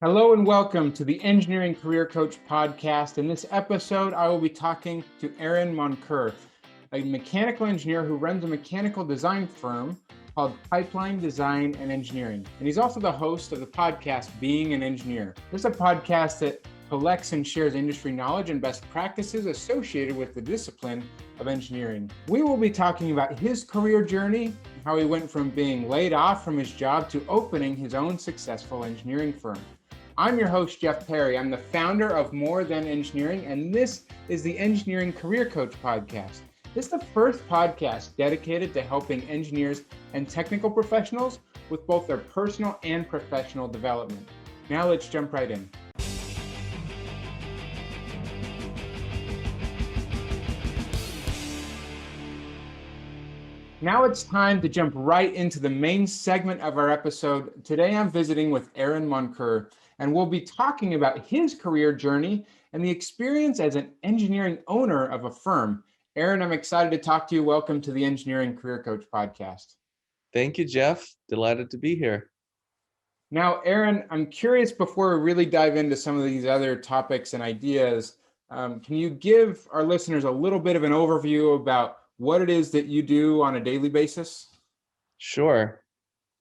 Hello and welcome to the Engineering Career Coach podcast. In this episode, I will be talking to Aaron Moncur, a mechanical engineer who runs a mechanical design firm called Pipeline Design and Engineering. And he's also the host of the podcast, Being an Engineer. This is a podcast that collects and shares industry knowledge and best practices associated with the discipline of engineering. We will be talking about his career journey, how he went from being laid off from his job to opening his own successful engineering firm. I'm your host, Jeff Perry. I'm the founder of More Than Engineering, and this is the Engineering Career Coach podcast. This is the first podcast dedicated to helping engineers and technical professionals with both their personal and professional development. Now let's jump right in. Now it's time to jump right into the main segment of our episode. Today I'm visiting with Aaron Moncur, and we'll be talking about his career journey and the experience as an engineering owner of a firm. Aaron, I'm excited to talk to you. Welcome to the Engineering Career Coach podcast. Thank you, Jeff. Delighted to be here. Now, Aaron, I'm curious before we really dive into some of these other topics and ideas, can you give our listeners a little bit of an overview about what it is that you do on a daily basis? Sure.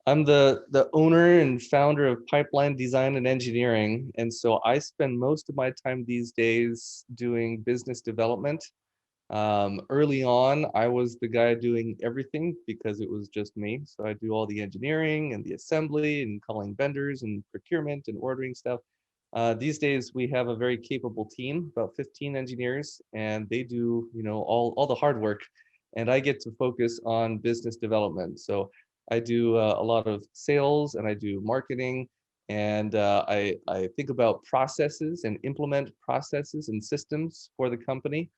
I'm the owner and founder of Pipeline Design and Engineering. And so I spend most of my time these days doing business development. Early on, I was the guy doing everything because it was just me. So I do all the engineering and the assembly and calling vendors and procurement and ordering stuff. These days, we have a very capable team, about 15 engineers, and they do, all the hard work. And I get to focus on business development. So I do a lot of sales and I do marketing, and I think about processes and implement processes and systems for the company.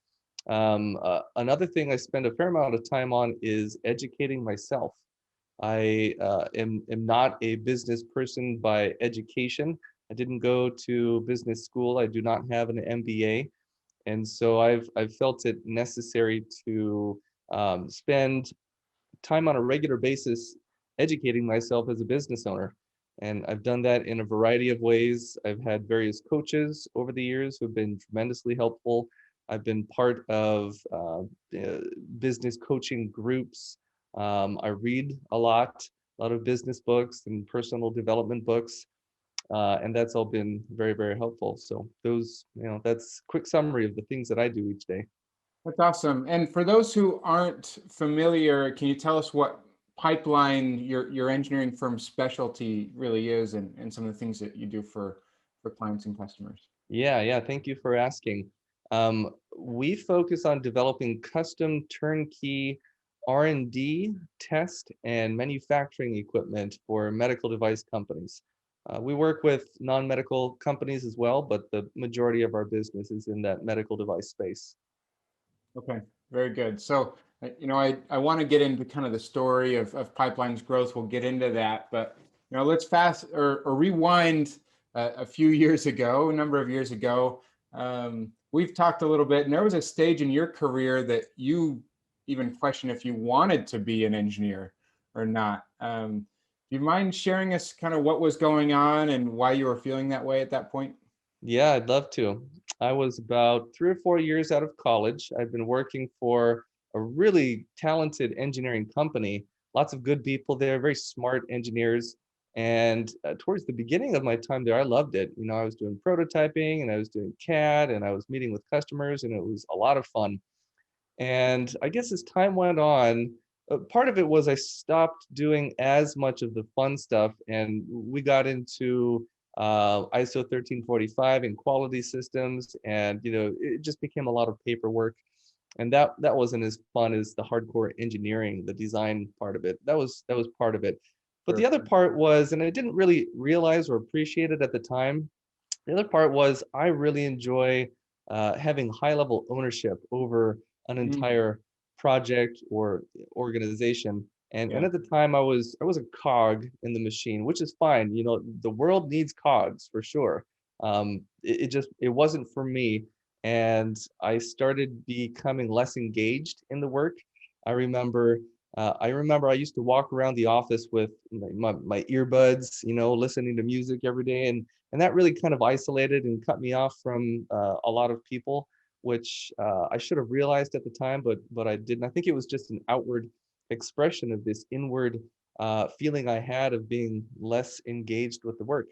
Another thing I spend a fair amount of time on is educating myself. I am not a business person by education. I didn't go to business school. I do not have an MBA. And so I've felt it necessary to spend time on a regular basis educating myself as a business owner. And I've done that in a variety of ways. I've had various coaches over the years who have been tremendously helpful. I've been part of business coaching groups. I read a lot of business books and personal development books. And that's all been very, very helpful. So that's a quick summary of the things that I do each day. That's awesome. And for those who aren't familiar, can you tell us what Pipeline, your engineering firm's specialty really is, and some of the things that you do for clients and customers? Yeah. Thank you for asking. We focus on developing custom turnkey R&D, test, and manufacturing equipment for medical device companies. We work with non-medical companies as well, but the majority of our business is in that medical device space. Okay, very good. So, I want to get into kind of the story of Pipeline's growth. We'll get into that, but let's fast or rewind a few years ago, a number of years ago. We've talked a little bit, and there was a stage in your career that you even questioned if you wanted to be an engineer or not. Do you mind sharing us kind of what was going on and why you were feeling that way at that point? Yeah, I'd love to. I was about 3 or 4 years out of college. I'd been working for a really talented engineering company, lots of good people there, very smart engineers. And towards the beginning of my time there, I loved it. I was doing prototyping and I was doing CAD and I was meeting with customers, and it was a lot of fun. And I guess as time went on, part of it was I stopped doing as much of the fun stuff, and we got into ISO 1345 and quality systems, and it just became a lot of paperwork, and that wasn't as fun as the hardcore engineering, the design part of it. That was part of it. But the other part was, and I didn't really realize or appreciate it at the time, the other part was I really enjoy having high level ownership over an entire project or organization. And at the time I was a cog in the machine, which is fine. The world needs cogs for sure. It wasn't for me. And I started becoming less engaged in the work. I remember I remember I used to walk around the office with my earbuds, listening to music every day, and that really kind of isolated and cut me off from a lot of people, which I should have realized at the time, but I didn't. I think it was just an outward expression of this inward feeling I had of being less engaged with the work.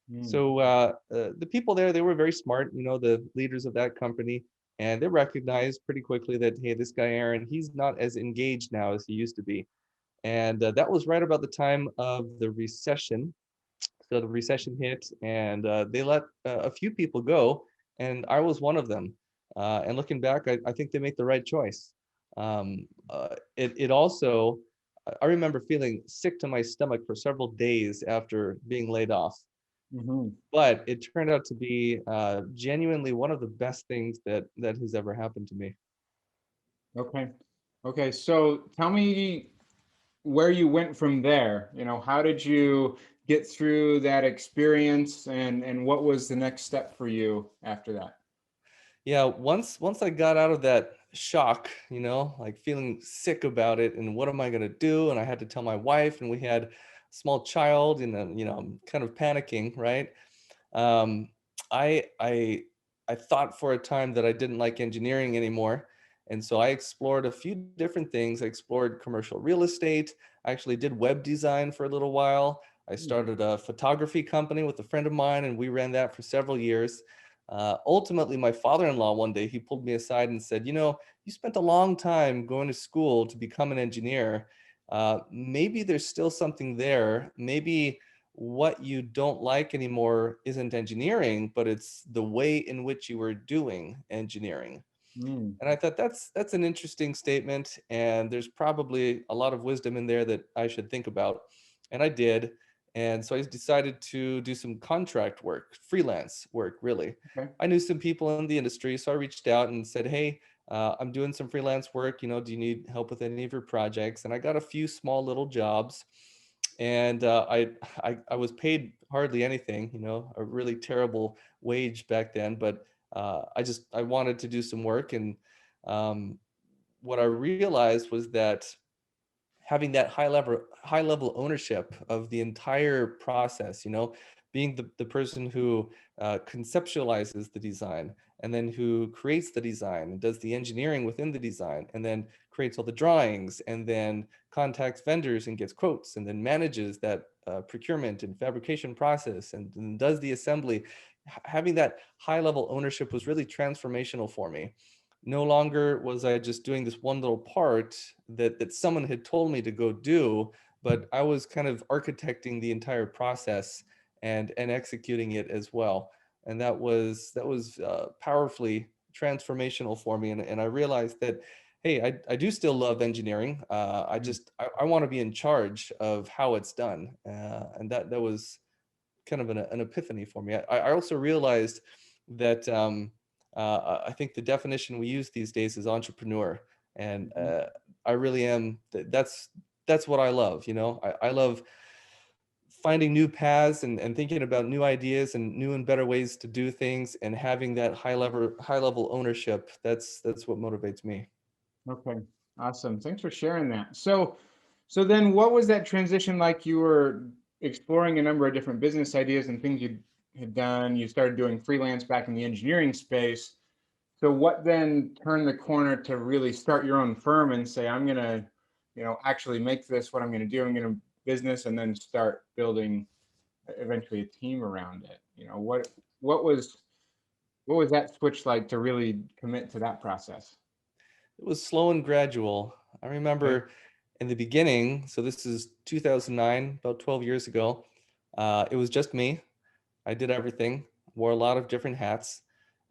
Mm, So the people there, they were very smart, the leaders of that company, and they recognized pretty quickly that, hey, this guy Aaron, he's not as engaged now as he used to be. And that was right about the time of the recession. So the recession hit, and they let a few people go, and I was one of them. And looking back, I think they made the right choice. It also, I remember feeling sick to my stomach for several days after being laid off, mhm. but it turned out to be genuinely one of the best things that has ever happened to me. Okay. Okay. So tell me where you went from there. How did you get through that experience, and what was the next step for you after that? Yeah, once I got out of that shock, like feeling sick about it, and what am I gonna do? And I had to tell my wife, and we had a small child, and then I'm kind of panicking, right? Um, I I I thought for a time that I didn't like engineering anymore, and so I explored a few different things. I explored commercial real estate. I actually did web design for a little while. I Hmm. started a photography company with a friend of mine, and we ran that for several years. Ultimately, my father-in-law one day he pulled me aside and said, you spent a long time going to school to become an engineer. Maybe there's still something there. Maybe what you don't like anymore isn't engineering, but it's the way in which you were doing engineering. Mm, And I thought that's an interesting statement, and there's probably a lot of wisdom in there that I should think about. And I did. And so I decided to do some contract work, freelance work, really. okay. I knew some people in the industry, so I reached out and said, "Hey, I'm doing some freelance work. Do you need help with any of your projects?" And I got a few small little jobs, and I was paid hardly anything, a really terrible wage back then, but I wanted to do some work, and um, what I realized was that having that high level ownership of the entire process, being the person who conceptualizes the design, and then who creates the design and does the engineering within the design, and then creates all the drawings, and then contacts vendors and gets quotes, and then manages that procurement and fabrication process, and does the assembly. Having that high level ownership was really transformational for me. No longer was I just doing this one little part that someone had told me to go do, but I was kind of architecting the entire process and executing it as well. And that was powerfully transformational for me. And I realized that, hey, I do still love engineering. Mm, I want to be in charge of how it's done. And that was kind of an epiphany for me. I also realized that I think the definition we use these days is entrepreneur, and mhm. I really am. That's what I love. I love finding new paths and thinking about new ideas and new and better ways to do things, and having that high level ownership. That's what motivates me. Okay. Awesome. Thanks for sharing that. So then what was that transition like? You were exploring a number of different business ideas and things you had done. You started doing freelance back in the engineering space. So what then turned the corner to really start your own firm and say, I'm gonna, actually make this what I'm gonna do. I'm gonna business and then start building eventually a team around it. What was what was that switch like to really commit to that process? It was slow and gradual. I Okay. remember in the beginning, so this is 2009, about 12 years ago. It was just me. I did everything, wore a lot of different hats.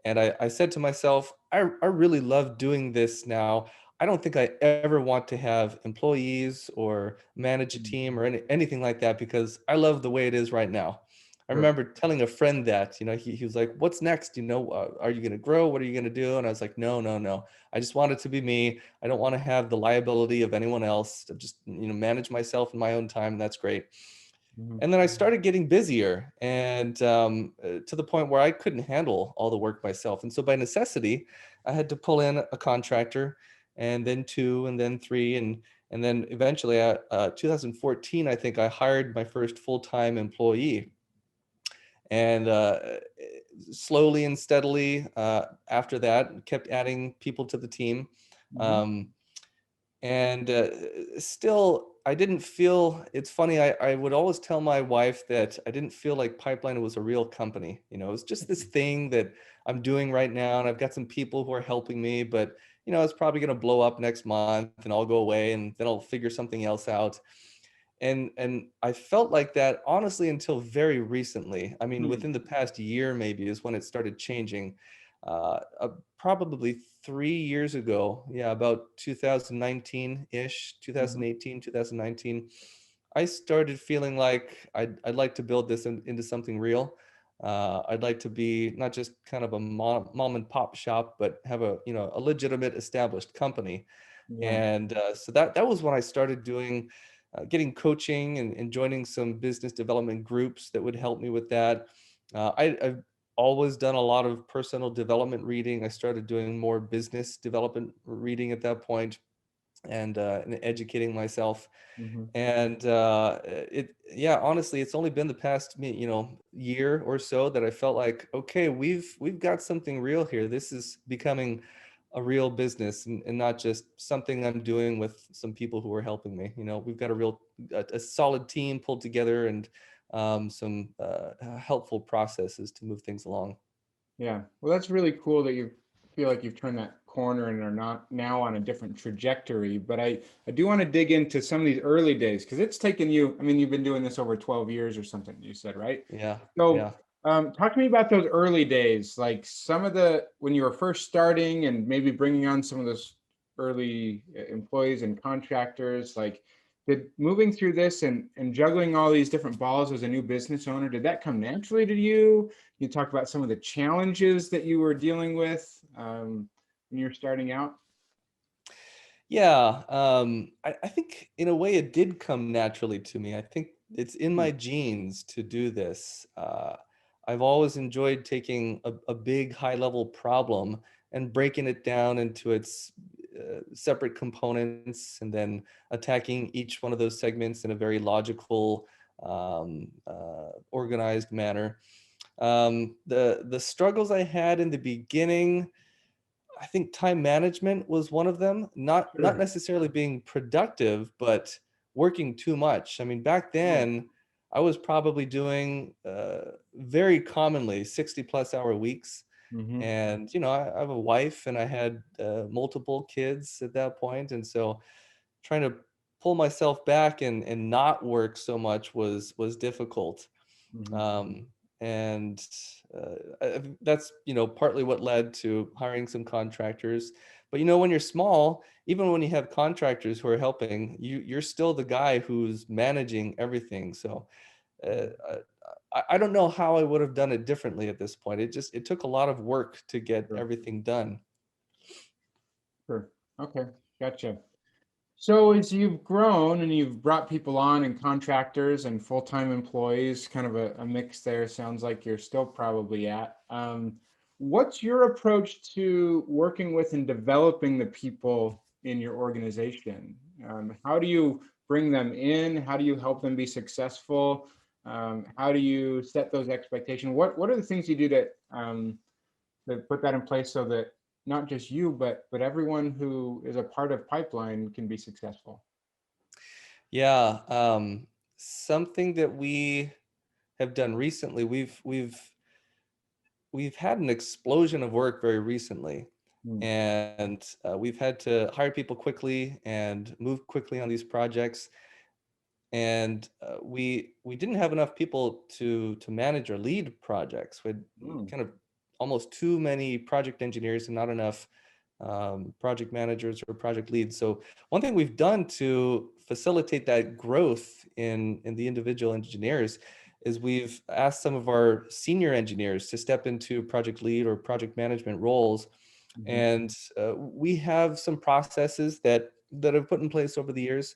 And I said to myself, I really love doing this now. I don't think I ever want to have employees or manage a Mm, team or anything like that, because I love the way it is right now. I sure. remember telling a friend that, he was like, what's next? Are you going to grow? What are you going to do? And I was like, no, no, no. I just want it to be me. I don't want to have the liability of anyone else. To just, manage myself in my own time. And that's great. Mhm. And then I started getting busier, and to the point where I couldn't handle all the work myself. And so by necessity, I had to pull in a contractor, and then two, and then three, And then eventually, 2014, I think I hired my first full-time employee. And slowly and steadily after that, kept adding people to the team. Mhm. Um, and still, I didn't feel, it's funny, I would always tell my wife that I didn't feel like Pipeline was a real company. You know, it was just this thing that I'm doing right now, and I've got some people who are helping me, but you know, it's probably going to blow up next month and I'll go away and then I'll figure something else out. And I felt like that honestly until very recently. I mean, Hmm. within the past year maybe is when it started changing. Probably 3 years ago, yeah, about 2019-ish, Mhm. 2018, 2019, I started feeling like I'd like to build this into something real. I'd like to be not just kind of a mom and pop shop, but have a, you know, a legitimate established company. Yeah. And so that was when I started doing, getting coaching and joining some business development groups that would help me with that. I've always done a lot of personal development reading. I started doing more business development reading at that point, and educating myself. Hmm. And yeah, honestly, it's only been the past, you know, year or so that I felt like, okay, we've got something real here. This is becoming a real business, and not just something I'm doing with some people who are helping me. You know, we've got a solid team pulled together, and some helpful processes to move things along. Yeah. Well, that's really cool that you feel like you've turned that corner and are not now on a different trajectory. But I do want to dig into some of these early days because it's taken you, I mean, you've been doing this over 12 years or something, you said, right? Yeah, So yeah. talk to me about those early days, like some of the, when you were first starting and maybe bringing on some of those early employees and contractors, like did moving through this and juggling all these different balls as a new business owner, did that come naturally to you? You talk about some of the challenges that you were dealing with when you were starting out. Yeah, I think in a way it did come naturally to me. I think it's in Hmm. my genes to do this. I've always enjoyed taking a big high level problem and breaking it down into its separate components, and then attacking each one of those segments in a very logical, organized manner. The struggles I had in the beginning, I think time management was one of them. Not Sure. necessarily being productive, but working too much. I mean, back Oh. then, I was probably doing very commonly 60 plus hour weeks. Mm-hmm. And, you know, I have a wife and I had multiple kids at that point. And so trying to pull myself back and not work so much was difficult. Mm-hmm. um, and that's, you know, partly what led to hiring some contractors. But you know, when you're small, even when you have contractors who are helping you, you're still the guy who's managing everything. So uh, I don't know how I would have done it differently at this point. It took a lot of work to get Sure. everything done. Sure. Okay. Gotcha. So as you've grown and you've brought people on and contractors and full-time employees, kind of a mix there, sounds like you're still probably at. What's your approach to working with and developing the people in your organization? How do you bring them in? How do you help them be successful? How do you set those expectations? What are the things you do to put that in place so that not just you, but everyone who is a part of Pipeline can be successful? Yeah, something that we have done recently, we've had an explosion of work very recently, Mm. and we've had to hire people quickly and move quickly on these projects. And we didn't have enough people to manage or lead projects. We had Mm. kind of almost too many project engineers and not enough project managers or project leads. So one thing we've done to facilitate that growth in the individual engineers is we've asked some of our senior engineers to step into project lead or project management roles. Mhm. And we have some processes that have put in place over the years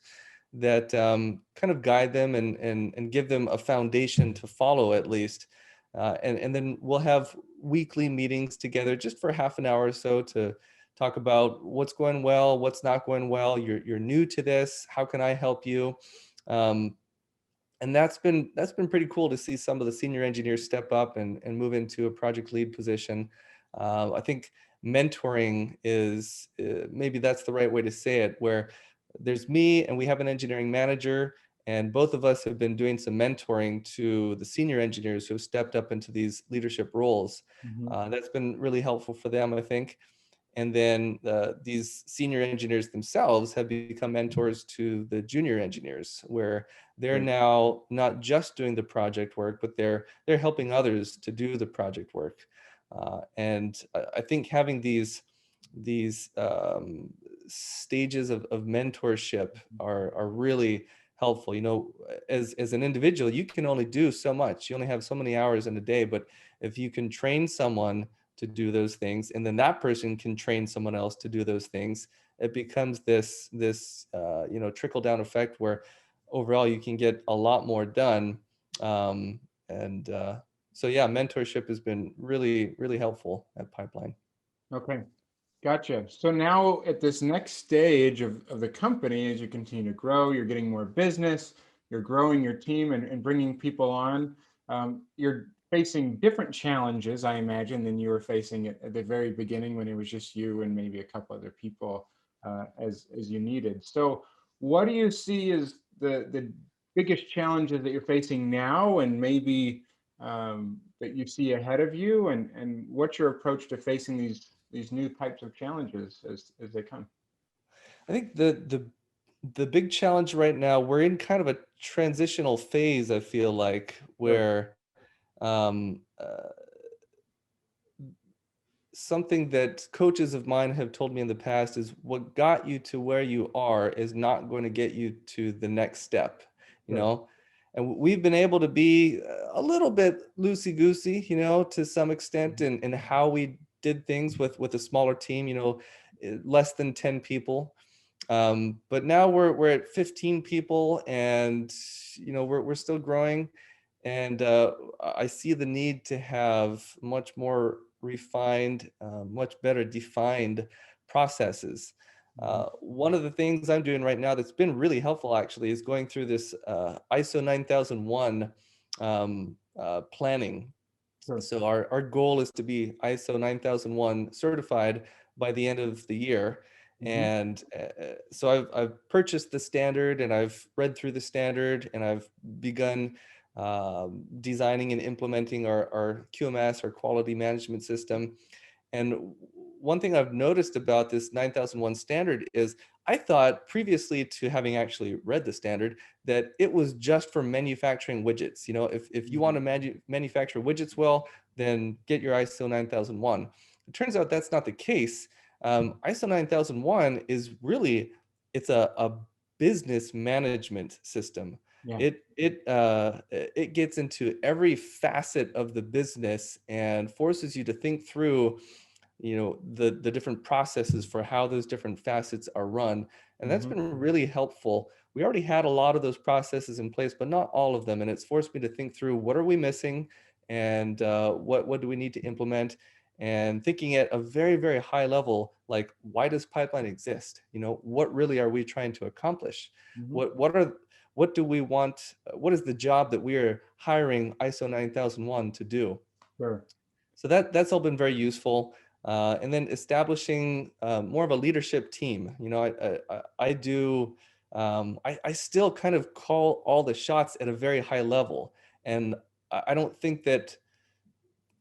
that kind of guide them and give them a foundation to follow at least. And then we'll have weekly meetings together just for half an hour or so to talk about what's going well, what's not going well. You're new to this. How can I help you? Um, and that's been pretty cool to see some of the senior engineers step up and move into a project lead position. I think mentoring is maybe that's the right way to say it, where there's me and we have an engineering manager, and both of us have been doing some mentoring to the senior engineers who have stepped up into these leadership roles. Hmm. That's been really helpful for them, I think. And then these senior engineers themselves have become mentors to the junior engineers, where they're Great. now not just doing the project work, but they're helping others to do the project work. And I think having these stages of mentorship are really helpful. You know, as an individual, you can only do so much. You only have so many hours in a day, but if you can train someone to do those things, and then that person can train someone else to do those things, it becomes this trickle down effect where overall you can get a lot more done. And so yeah, mentorship has been really helpful at Pipeline. Okay. Gotcha. So now at this next stage of the company, as you continue to grow, you're getting more business, you're growing your team and bringing people on. You're facing different challenges, I imagine, than you were facing at the very beginning when it was just you and maybe a couple other people as you needed. So what do you see as the biggest challenges that you're facing now and maybe that you see ahead of you, and what's your approach to facing these new types of challenges as they come? I think the big challenge right now, we're in kind of a transitional phase, I feel like, Sure. where um, something that coaches of mine have told me in the past is what got you to where you are is not going to get you to the next step, you Sure. know? And we've been able to be a little bit loosey goosey, you know, to some extent in how we did things with a smaller team, you know, less than 10 people. But now we're at 15 people, and you know we're still growing, and I see the need to have much more refined, much better defined processes. Mhm. One of the things I'm doing right now that's been really helpful actually is going through this ISO 9001 planning. Sure. So our goal is to be ISO 9001 certified by the end of the year. Hmm. And so I've purchased the standard, and I've read through the standard, and I've begun designing and implementing our QMS, our quality management system. And one thing I've noticed about this 9001 standard is I thought previously to having actually read the standard that it was just for manufacturing widgets. You know, if you want to manufacture widgets well, then get your ISO 9001. It turns out that's not the case. ISO 9001 is really, it's a business management system. Yeah. It gets into every facet of the business and forces you to think through, you know, the different processes for how those different facets are run. And that's Hmm. been really helpful. We already had a lot of those processes in place, but not all of them, and it's forced me to think through what are we missing, and what do we need to implement, and thinking at a very high level, like why does Pipeline exist, you know, what really are we trying to accomplish, Hmm. what do we want, what is the job that we are hiring ISO 9001 to do. Sure. So that's all been very useful. And then establishing more of a leadership team. You know, I do. I still kind of call all the shots at a very high level, and I don't think that,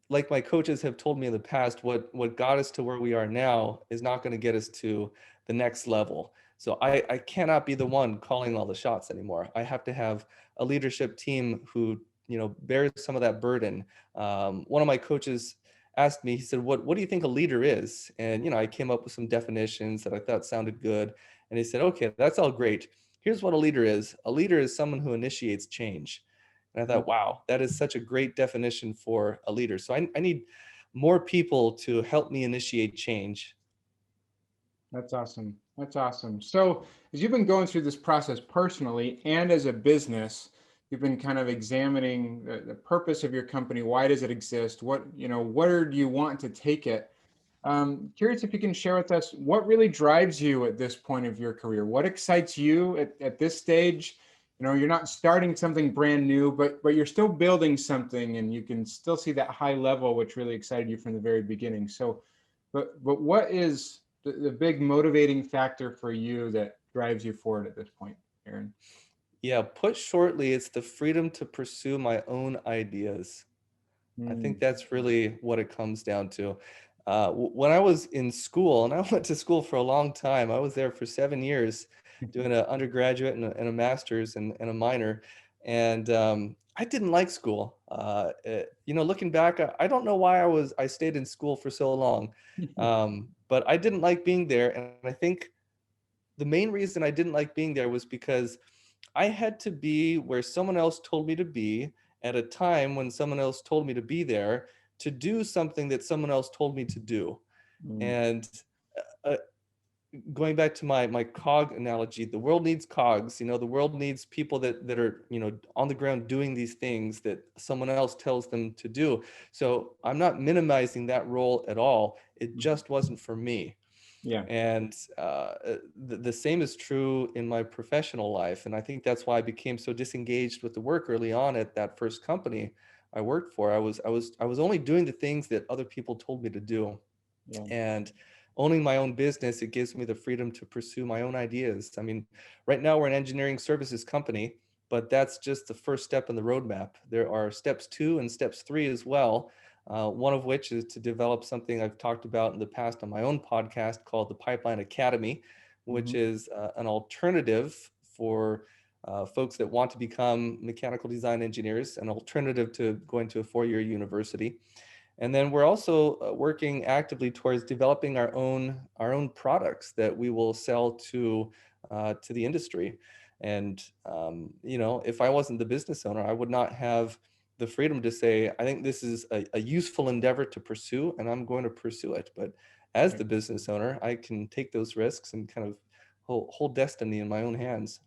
like my coaches have told me in the past, what got us to where we are now is not going to get us to the next level. So I cannot be the one calling all the shots anymore. I have to have a leadership team who, you know, bears some of that burden. One of my coaches asked me, he said, what do you think a leader is? And, you know, I came up with some definitions that I thought sounded good. And he said, okay, that's all great. Here's what a leader is. A leader is someone who initiates change. And I Yeah. thought, wow, that is such a great definition for a leader. So I need more people to help me initiate change. That's awesome. That's awesome. So, as you've been going through this process personally and as a business, you've been kind of examining the purpose of your company. Why does it exist? What, where do you want to take it? Curious if you can share with us what really drives you at this point of your career. What excites you at this stage? You're not starting something brand new, but you're still building something, and you can still see that high level, which really excited you from the very beginning. So, but what is the big motivating factor for you that drives you forward at this point, Aaron? Yeah, put shortly, it's the freedom to pursue my own ideas. I think Mm. that's really what it comes down to. When I was in school, and I went to school for a long time, I was there for 7 years doing an undergraduate and a master's and a minor. And I didn't like school. Looking back, I don't know why I stayed in school for so long. But I didn't like being there. And I think the main reason I didn't like being there was because I had to be where someone else told me to be at a time when someone else told me to be there to do something that someone else told me to do. Mm. And uh, going back to my cog analogy, the world needs cogs. The world needs people that are on the ground doing these things that someone else tells them to do. So I'm not minimizing that role at all. It just wasn't for me. Yeah. And the same is true in my professional life. And I think that's why I became so disengaged with the work early on at that first company I worked for. I was only doing the things that other people told me to do. Yeah. And owning my own business, it gives me the freedom to pursue my own ideas. I mean, right now we're an engineering services company, but that's just the first step in the roadmap. There are steps 2 and steps 3 as well. One of which is to develop something I've talked about in the past on my own podcast called the Pipeline Academy, which Mhm. is an alternative for folks that want to become mechanical design engineers, an alternative to going to a 4-year university. And then we're also working actively towards developing our own products that we will sell to the industry. And if I wasn't the business owner, I would not have the freedom to say, I think this is a useful endeavor to pursue, and I'm going to pursue it. But as the business owner, I can take those risks and kind of hold destiny in my own hands.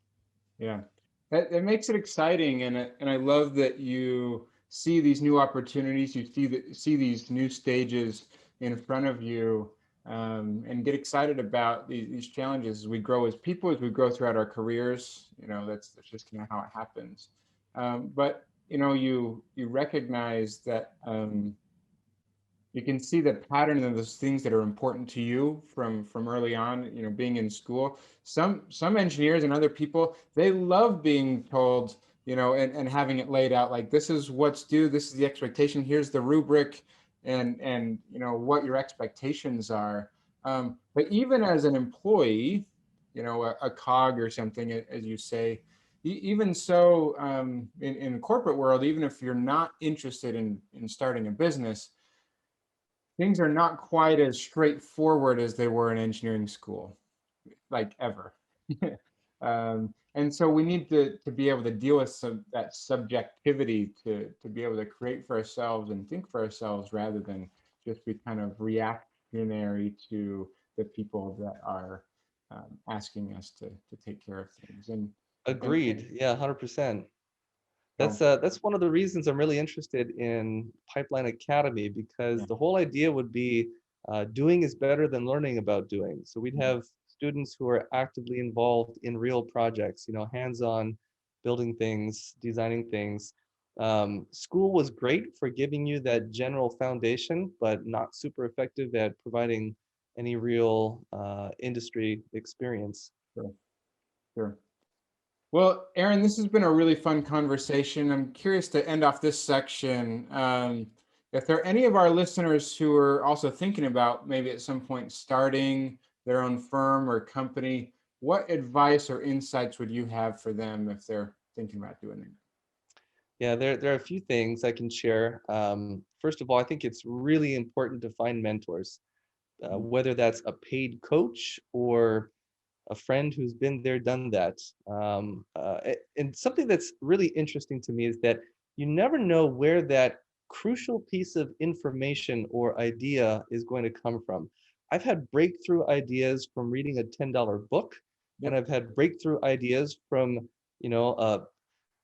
Yeah, that makes it exciting, and I love that you see these new opportunities, you see these new stages in front of you, and get excited about these challenges as we grow as people, as we grow throughout our careers. That's just kind of how it happens. But you recognize that. You can see the pattern of those things that are important to you from early on, being in school. Some engineers and other people, they love being told, and having it laid out, like, this is what's due, this is the expectation, here's the rubric, and what your expectations are. But even as an employee, a cog or something, as you say, even so, in the corporate world, even if you're not interested in starting a business, things are not quite as straightforward as they were in engineering school, like, ever. And so we need to be able to deal with that subjectivity, to be able to create for ourselves and think for ourselves, rather than just be kind of reactionary to the people that are asking us to take care of things. And Agreed. Yeah, 100%. so, That's one of the reasons I'm really interested in Pipeline Academy, because yeah. the whole idea would be doing is better than learning about doing. So we'd have students who are actively involved in real projects, hands-on, building things, designing things. School was great for giving you that general foundation, but not super effective at providing any real industry experience. Sure, sure. Well, Aaron, this has been a really fun conversation. I'm curious to end off this section. If there are any of our listeners who are also thinking about maybe at some point starting their own firm or company, what advice or insights would you have for them if they're thinking about doing that? Yeah, there are a few things I can share. First of all, I think it's really important to find mentors, whether that's a paid coach or a friend who's been there, done that. And something that's really interesting to me is that you never know where that crucial piece of information or idea is going to come from. I've had breakthrough ideas from reading a $10 book, and Yep. I've had breakthrough ideas from, you know, uh,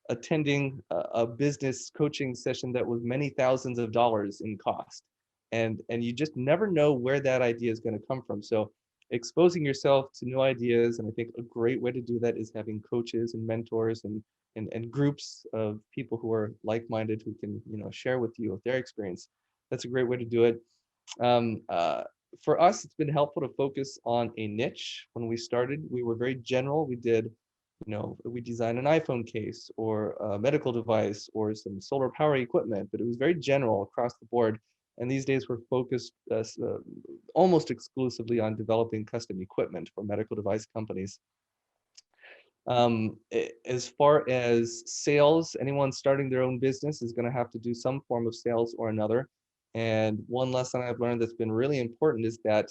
attending a business coaching session that was many thousands of dollars in cost. and you just never know where that idea is going to come from. So exposing yourself to new ideas, and I think a great way to do that is having coaches and mentors and groups of people who are like-minded, who can, share with you their experience. That's a great way to do it. um, uh, for us, it's been helpful to focus on a niche. When we started, we were very general. We designed an iPhone case or a medical device or some solar power equipment, but it was very general across the board. And these days we're focused almost exclusively on developing custom equipment for medical device companies. As far as sales, anyone starting their own business is going to have to do some form of sales or another. And one lesson I've learned that's been really important is that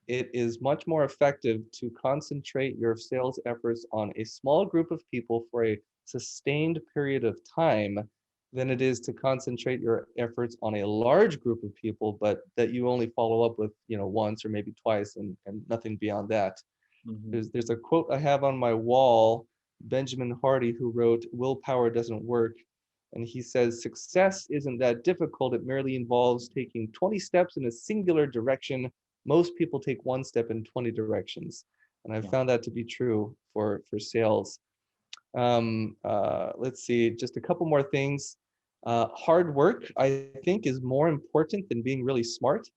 it is much more effective to concentrate your sales efforts on a small group of people for a sustained period of time than it is to concentrate your efforts on a large group of people, but that you only follow up with, once or maybe twice, and nothing beyond that. Mhm. There's a quote I have on my wall, Benjamin Hardy, who wrote, "Willpower doesn't work." And he says, "Success isn't that difficult. It merely involves taking 20 steps in a singular direction. Most people take one step in 20 directions." And I've Yeah. found that to be true for sales. Let's see, just a couple more things. Hard work, I think, is more important than being really smart.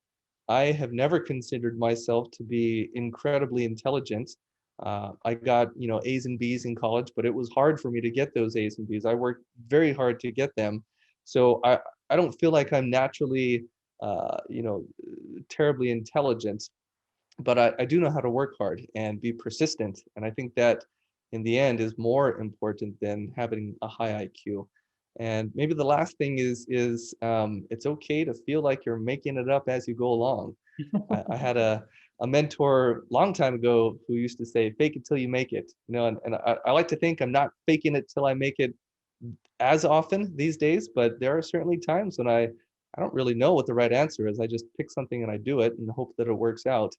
I have never considered myself to be incredibly intelligent. I got, A's and B's in college, but it was hard for me to get those A's and B's. I worked very hard to get them. So I don't feel like I'm naturally, terribly intelligent, but I do know how to work hard and be persistent. And I think that in the end is more important than having a high IQ. And maybe the last thing is it's okay to feel like you're making it up as you go along. I had a mentor long time ago who used to say, "Fake it till you make it." And I like to think I'm not faking it till I make it as often these days, but there are certainly times when I don't really know what the right answer is. I just pick something and I do it and hope that it works out.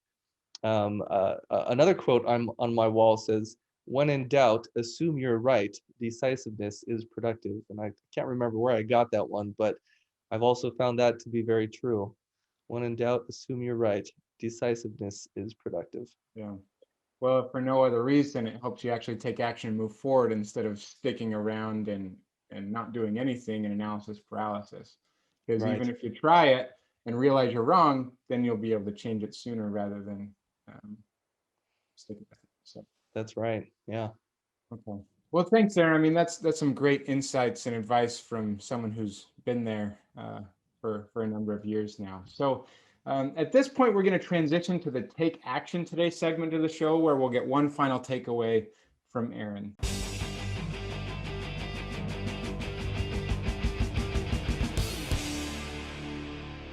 Another quote on my wall says, "When in doubt, assume you're right. Decisiveness is productive." And I can't remember where I got that one, but I've also found that to be very true. When in doubt, assume you're right. Decisiveness is productive. Yeah. Well, if for no other reason, it helps you actually take action and move forward instead of sticking around and not doing anything in analysis paralysis. Because Right. even if you try it and realize you're wrong, then you'll be able to change it sooner rather than sticking with it. So, That's right. Yeah. okay. Well, thanks, Aaron. I mean, that's some great insights and advice from someone who's been there for a number of years now. So, at this point, we're going to transition to the Take Action Today segment of the show, where we'll get one final takeaway from Aaron.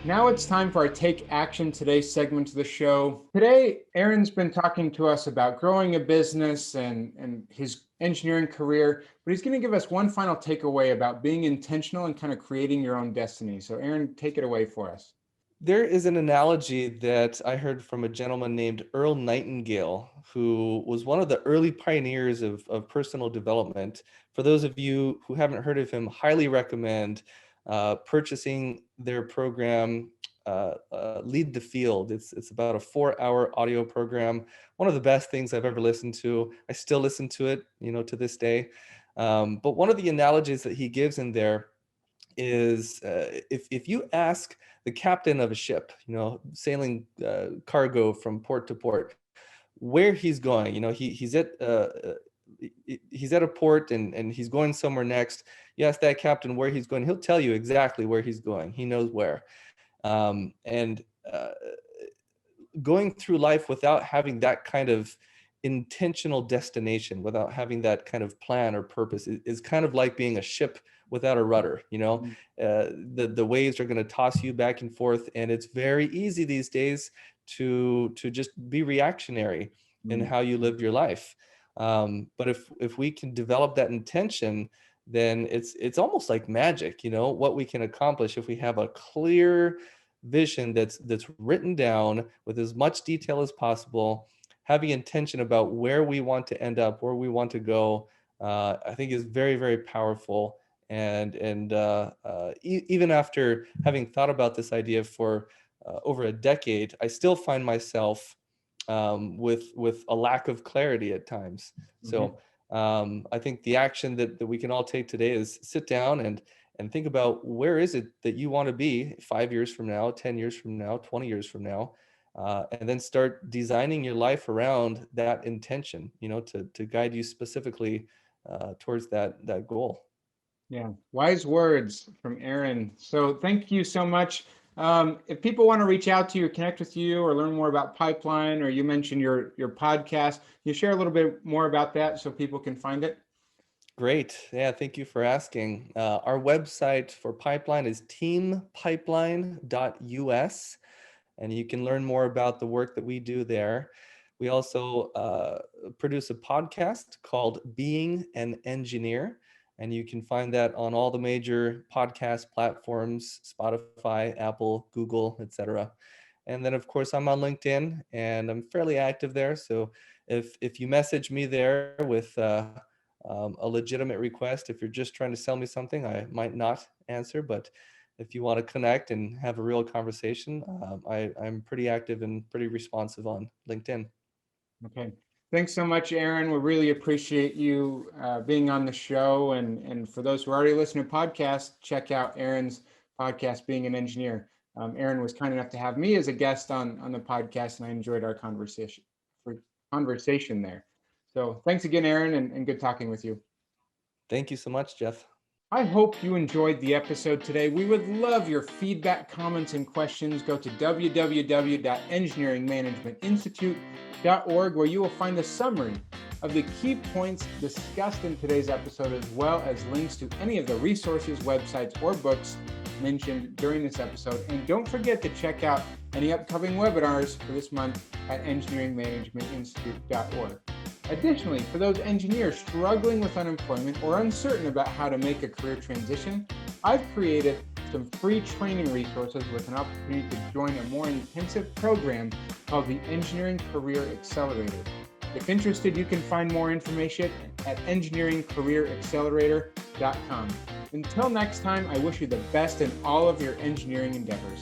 Now it's time for our Take Action Today segment of the show. Today, Aaron's been talking to us about growing a business and his engineering career, but he's going to give us one final takeaway about being intentional and kind of creating your own destiny. So Aaron, take it away for us. There is an analogy that I heard from a gentleman named Earl Nightingale, who was one of the early pioneers of personal development. For those of you who haven't heard of him, highly recommend purchasing their program, Lead the Field. It's about a 4-hour audio program. One of the best things I've ever listened to. I still listen to it, to this day. But one of the analogies that he gives in there is if you ask the captain of a ship, sailing cargo from port to port, where he's going, he's at a port and he's going somewhere next. You ask that captain where he's going, he'll tell you exactly where he's going. He knows where. And going through life without having that kind of intentional destination, without having that kind of plan or purpose, is kind of like being a ship without a rudder. The waves are going to toss you back and forth, and it's very easy these days to just be reactionary in how you live your life. But if we can develop that intention, then it's almost like magic, what we can accomplish if we have a clear vision that's written down with as much detail as possible, having intention about where we want to end up, where we want to go. I think is very, very powerful. Even after having thought about this idea for over a decade, I still find myself with a lack of clarity at times. So I think the action that we can all take today is sit down and think about, where is it that you want to be 5 years from now, 10 years from now, 20 years from now, and then start designing your life around that intention, to guide you specifically towards that goal. Yeah, wise words from Aaron. So thank you so much. If people want to reach out to you, connect with you, or learn more about Pipeline, or you mentioned your podcast, you share a little bit more about that so people can find it. Great. Yeah, thank you for asking. Our website for Pipeline is teampipeline.us, and you can learn more about the work that we do there. We also produce a podcast called Being an Engineer, and you can find that on all the major podcast platforms: Spotify, Apple, Google, etc. And then, of course, I'm on LinkedIn, and I'm fairly active there. So if you message me there with a legitimate request, if you're just trying to sell me something, I might not answer. But if you want to connect and have a real conversation, I'm pretty active and pretty responsive on LinkedIn. Okay. Thanks so much, Aaron. We really appreciate you being on the show. And for those who are already listening to podcasts, check out Aaron's podcast, Being an Engineer. Aaron was kind enough to have me as a guest on the podcast, and I enjoyed our conversation there. So thanks again, Aaron, and good talking with you. Thank you so much, Jeff. I hope you enjoyed the episode today. We would love your feedback, comments, and questions. Go to www.engineeringmanagementinstitute.org, where you will find a summary of the key points discussed in today's episode, as well as links to any of the resources, websites, or books mentioned during this episode. And don't forget to check out any upcoming webinars for this month at engineeringmanagementinstitute.org. Additionally, for those engineers struggling with unemployment or uncertain about how to make a career transition, I've created some free training resources with an opportunity to join a more intensive program called the Engineering Career Accelerator. If interested, you can find more information at engineeringcareeraccelerator.com. Until next time, I wish you the best in all of your engineering endeavors.